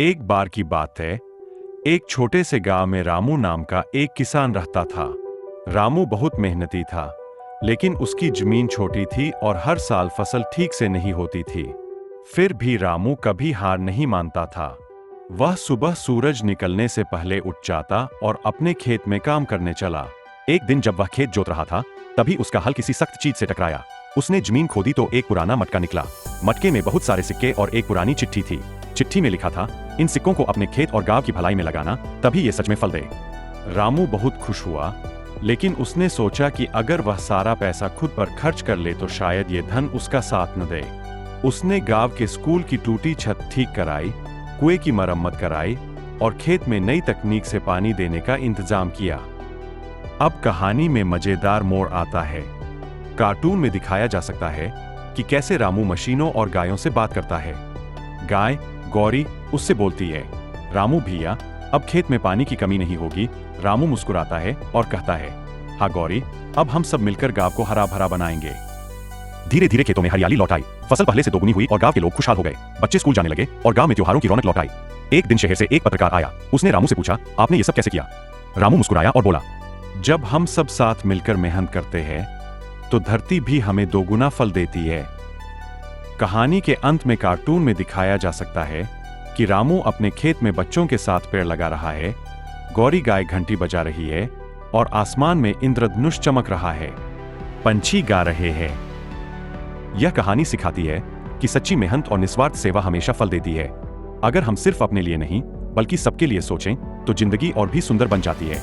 एक बार की बात है, एक छोटे से गांव में रामू नाम का एक किसान रहता था। रामू बहुत मेहनती था, लेकिन उसकी जमीन छोटी थी और हर साल फसल ठीक से नहीं होती थी। फिर भी रामू कभी हार नहीं मानता था। वह सुबह सूरज निकलने से पहले उठ जाता और अपने खेत में काम करने चला। एक दिन जब वह खेत जोत रहा था, तभी उसका हल किसी सख्त चीज से टकराया। उसने जमीन खोदी तो एक पुराना मटका निकला। मटके में बहुत सारे सिक्के और एक पुरानी चिट्ठी थी। चिट्ठी में लिखा था, इन सिक्कों को अपने खेत और गांव की भलाई में लगाना, तभी ये सच में फल दे। रामू बहुत खुश हुआ, लेकिन उसने सोचा कि अगर वह सारा पैसा खुद पर खर्च कर ले तो शायद ये धन उसका साथ न दे। उसने गांव के स्कूल की टूटी छत ठीक कराई, कुएं की मरम्मत कराई और खेत में नई तकनीक से पानी देने का इंतजाम किया। अब कहानी में मजेदार मोड़ आता है। कार्टून में दिखाया जा सकता है कि कैसे रामू मशीनों और गायों से बात करता है। गाय गौरी उससे बोलती है, रामू भैया, अब खेत में पानी की कमी नहीं होगी। रामू मुस्कुराता है और कहता है, हाँ गौरी, अब हम सब मिलकर गांव को हरा भरा बनाएंगे। धीरे धीरे खेतों में हरियाली लौट आई, फसल पहले से दोगुनी हुई और गांव के लोग खुशहाल हो गए। बच्चे स्कूल जाने लगे और गांव में त्योहारों की रौनक लौट आई। एक दिन शहर से एक पत्रकार आया। उसने रामू से पूछा, आपने ये सब कैसे किया? रामू मुस्कुराया और बोला, जब हम सब साथ मिलकर मेहनत करते हैं तो धरती भी हमें दोगुना फल देती है। कहानी के अंत में कार्टून में दिखाया जा सकता है कि रामू अपने खेत में बच्चों के साथ पेड़ लगा रहा है, गौरी गाय घंटी बजा रही है और आसमान में इंद्रधनुष चमक रहा है। पंछी गा रहे हैं। यह कहानी सिखाती है कि सच्ची मेहनत और निस्वार्थ सेवा हमेशा फल देती है। अगर हम सिर्फ अपने लिए नहीं बल्कि सबके लिए सोचें तो जिंदगी और भी सुंदर बन जाती है।